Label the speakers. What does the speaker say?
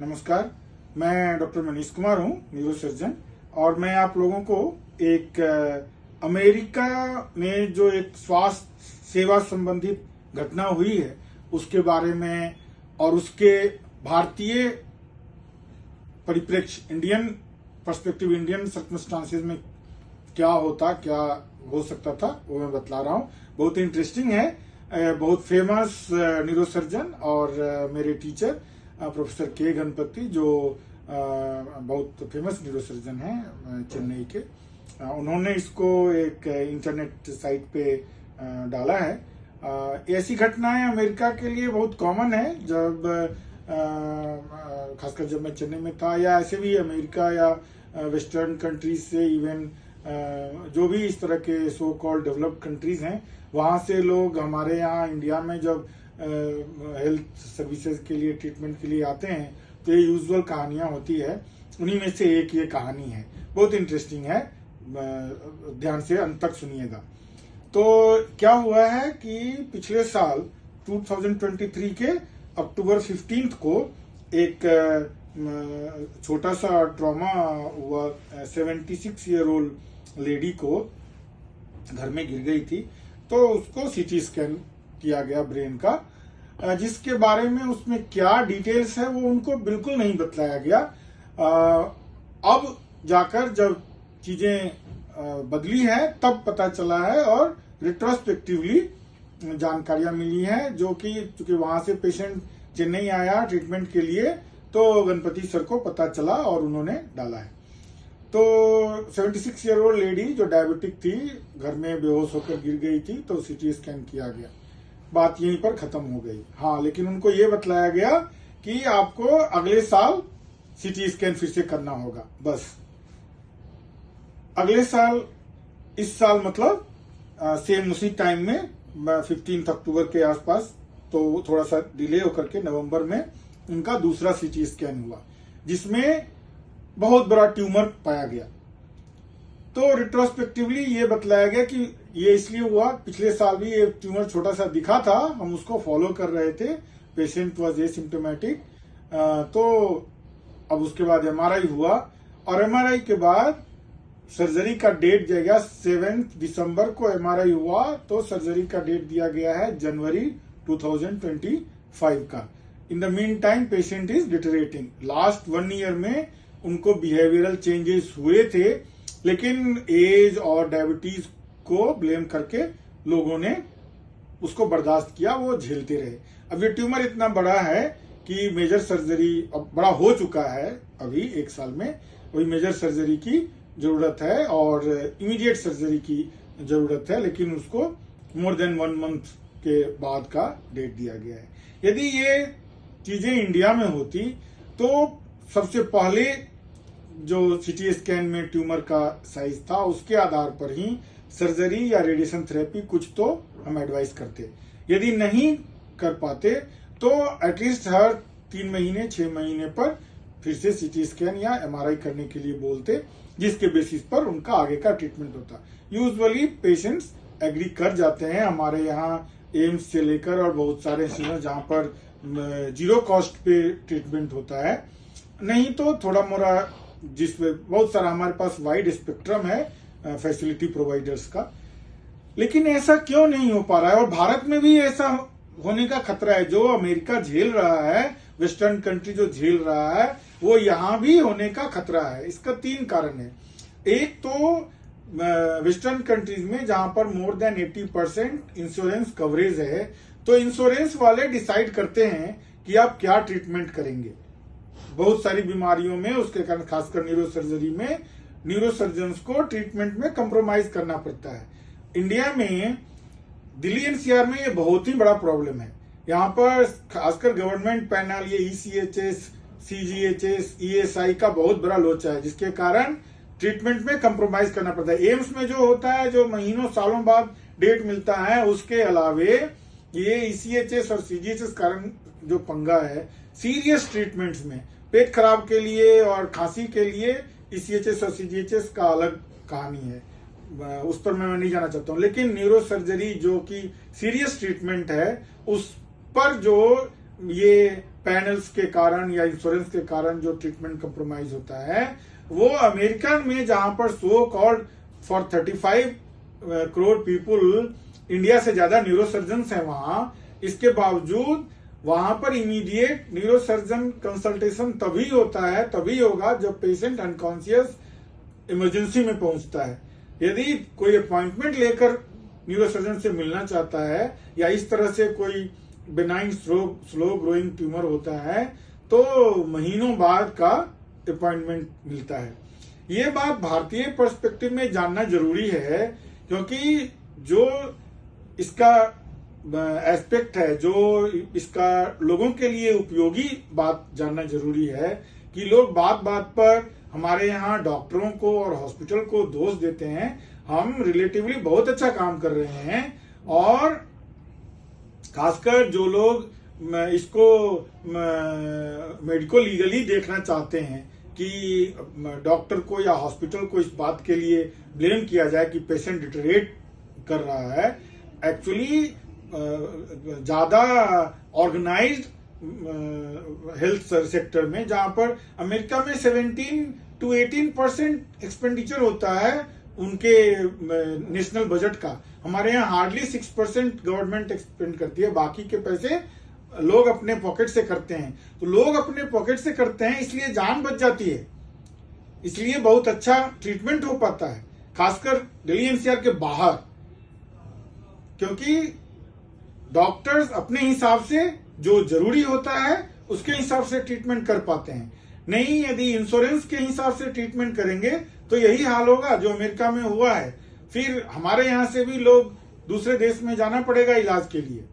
Speaker 1: नमस्कार, मैं डॉक्टर मनीष कुमार हूँ, न्यूरोसर्जन। और मैं आप लोगों को एक अमेरिका में जो एक स्वास्थ्य सेवा संबंधित घटना हुई है उसके बारे में और उसके भारतीय परिप्रेक्ष्य, इंडियन पर्सपेक्टिव, इंडियन सर्कमस्टांसेस में क्या हो सकता था, वो मैं बतला रहा हूँ। बहुत इंटरेस्टिंग है। बहुत फेमस न्यूरोसर्जन और मेरे टीचर प्रोफेसर के गणपति, जो बहुत फेमस न्यूरोसर्जन हैं चेन्नई के, उन्होंने इसको एक इंटरनेट साइट पे डाला है। ऐसी घटनाएं अमेरिका के लिए बहुत कॉमन है। जब खासकर जब मैं चेन्नई में था, या ऐसे भी अमेरिका या वेस्टर्न कंट्रीज से, इवन जो भी इस तरह के सो कॉल्ड डेवलप्ड कंट्रीज हैं, वहाँ से लोग हमारे यहाँ इंडिया में जब हेल्थ सर्विसेज के लिए, ट्रीटमेंट के लिए आते हैं, तो ये यूजुअल कहानियां होती है। उन्हीं में से एक ये कहानी है, बहुत इंटरेस्टिंग है, ध्यान से अंत तक सुनिएगा। तो क्या हुआ है कि पिछले साल 2023 के अक्टूबर 15 को एक छोटा सा ट्रॉमा हुआ। 76 ईयर ओल्ड लेडी को घर में गिर गई थी, तो उसको सीटी स्कैन किया गया ब्रेन का, जिसके बारे में उसमें क्या डिटेल्स है वो उनको बिल्कुल नहीं बतलाया गया। अब जाकर जब चीजें बदली है तब पता चला है, और रिट्रोस्पेक्टिवली जानकारियां मिली हैं, जो कि चूंकि वहां से पेशेंट चेन्नई आया ट्रीटमेंट के लिए, तो गणपति सर को पता चला और उन्होंने डाला है। तो 76 ईयर ओल्ड लेडी जो डायबिटिक थी, घर में बेहोश होकर गिर गई थी, तो सीटी स्कैन किया गया, बात यहीं पर खत्म हो गई। हाँ, लेकिन उनको ये बतलाया गया कि आपको अगले साल सीटी स्कैन फिर से करना होगा। बस अगले साल, इस साल मतलब सेम उसी टाइम में 15 अक्टूबर के आसपास, तो थोड़ा सा डिले होकर के नवंबर में उनका दूसरा सीटी स्कैन हुआ, जिसमें बहुत बड़ा ट्यूमर पाया गया। तो रिट्रोस्पेक्टिवली ये बतलाया गया कि ये इसलिए हुआ, पिछले साल भी ये ट्यूमर छोटा सा दिखा था, हम उसको फॉलो कर रहे थे, पेशेंट वॉज एसिम्प्टोमेटिक। तो अब उसके बाद एमआरआई हुआ, और एमआरआई के बाद सर्जरी का डेट दिया गया। 7 दिसंबर को एमआरआई हुआ, तो सर्जरी का डेट दिया गया है जनवरी 2025 का। In the mean time patient is deteriorating. Last 1 year में उनको बिहेवियरल चेंजेस हुए थे, लेकिन एज और डायबिटीज को ब्लेम करके लोगों ने उसको बर्दाश्त किया, वो झेलते रहे। अब ये ट्यूमर इतना बड़ा है कि मेजर सर्जरी अब बड़ा हो चुका है, अभी 1 साल में वही मेजर सर्जरी की जरूरत है और इमीडिएट सर्जरी की जरूरत है, लेकिन उसको मोर देन 1 मंथ के बाद का डेट दिया गया है। यदि ये चीजें इंडिया में होती, तो सबसे पहले जो सीटी स्कैन में ट्यूमर का साइज था, उसके आधार पर ही सर्जरी या रेडिएशन थेरेपी कुछ तो हम एडवाइस करते। यदि नहीं कर पाते तो एटलीस्ट हर 3 महीने 6 महीने पर फिर से सीटी स्कैन या एमआरआई करने के लिए बोलते, जिसके बेसिस पर उनका आगे का ट्रीटमेंट होता। यूजुअली पेशेंट्स एग्री कर जाते हैं। हमारे यहाँ एम्स से लेकर और बहुत सारे इंस्टीट्यूट जहाँ पर 0 कॉस्ट पे ट्रीटमेंट होता है, नहीं तो थोड़ा मोड़ा, जिसमें बहुत सारा हमारे पास वाइड स्पेक्ट्रम है फैसिलिटी प्रोवाइडर्स का। लेकिन ऐसा क्यों नहीं हो पा रहा है? और भारत में भी ऐसा होने का खतरा है। जो अमेरिका झेल रहा है, वेस्टर्न कंट्री जो झेल रहा है, वो यहाँ भी होने का खतरा है। इसका 3 कारण है। एक तो वेस्टर्न कंट्रीज में जहां पर मोर देन 80% इंश्योरेंस कवरेज है, तो इंश्योरेंस वाले डिसाइड करते हैं कि आप क्या ट्रीटमेंट करेंगे। बहुत सारी बीमारियों में, उसके कारण खासकर न्यूरोसर्जरी में, न्यूरोसर्जन्स को ट्रीटमेंट में कंप्रोमाइज करना पड़ता है। इंडिया में, दिल्ली एनसीआर में ये बहुत ही बड़ा प्रॉब्लम है। यहाँ पर खासकर गवर्नमेंट पैनल, ये ईसीएचएस, सीजीएचएस, ईएसआई का बहुत बड़ा लोचा है, जिसके कारण ट्रीटमेंट में कंप्रोमाइज करना पड़ता है। एम्स में जो होता है, जो महीनों सालों बाद डेट मिलता है, उसके अलावे ये ईसीएचएस और सीजीएचएस कारण जो पंगा है, सीरियस ट्रीटमेंट्स में, पेट खराब के लिए और खांसी के लिए ईसीएचएस और सीजीएचएस का अलग कहानी है, उस पर मैं नहीं जाना चाहता हूँ। लेकिन न्यूरो सर्जरी जो कि सीरियस ट्रीटमेंट है, उस पर जो ये पैनल्स के कारण या इंश्योरेंस के कारण जो ट्रीटमेंट कंप्रोमाइज होता है, वो अमेरिका में जहां पर so called for 35 crore people, India से ज्यादा न्यूरोसर्जन्स हैं वहां, इसके बावजूद वहां पर इमीडिएट न्यूरोसर्जन कंसल्टेशन तभी होगा जब पेशेंट अनकॉन्शियस इमरजेंसी में पहुंचता है। यदि कोई अपॉइंटमेंट लेकर न्यूरोसर्जन से मिलना चाहता है या इस तरह से कोई बेनाइन स्लो ग्रोइंग ट्यूमर होता है तो महीनों बाद का अपॉइंटमेंट मिलता है। ये बात भारतीय पर्सपेक्टिव में जानना जरूरी है, क्योंकि जो इसका एस्पेक्ट है, जो इसका लोगों के लिए उपयोगी बात जानना जरूरी है कि लोग बात बात पर हमारे यहाँ डॉक्टरों को और हॉस्पिटल को दोष देते हैं। हम रिलेटिवली बहुत अच्छा काम कर रहे हैं, और खासकर जो लोग इसको मेडिको लीगली देखना चाहते हैं कि डॉक्टर को या हॉस्पिटल को इस बात के लिए ब्लेम किया जाए कि पेशेंट डिटेरिएट कर रहा है, एक्चुअली ज्यादा ऑर्गेनाइज्ड हेल्थ सेक्टर में, जहां पर अमेरिका में 17 to 18% एक्सपेंडिचर होता है उनके नेशनल बजट का। हमारे यहाँ हार्डली 6% गवर्नमेंट एक्सपेंड करती है, बाकी के पैसे लोग अपने पॉकेट से करते हैं। तो लोग अपने पॉकेट से करते हैं, इसलिए जान बच जाती है, इसलिए बहुत अच्छा ट्रीटमेंट हो पाता है, खासकर दिल्ली एनसीआर के बाहर, क्योंकि डॉक्टर्स अपने हिसाब से जो जरूरी होता है उसके हिसाब से ट्रीटमेंट कर पाते हैं। नहीं, यदि इंश्योरेंस के हिसाब से ट्रीटमेंट करेंगे तो यही हाल होगा जो अमेरिका में हुआ है। फिर हमारे यहाँ से भी लोग दूसरे देश में जाना पड़ेगा इलाज के लिए।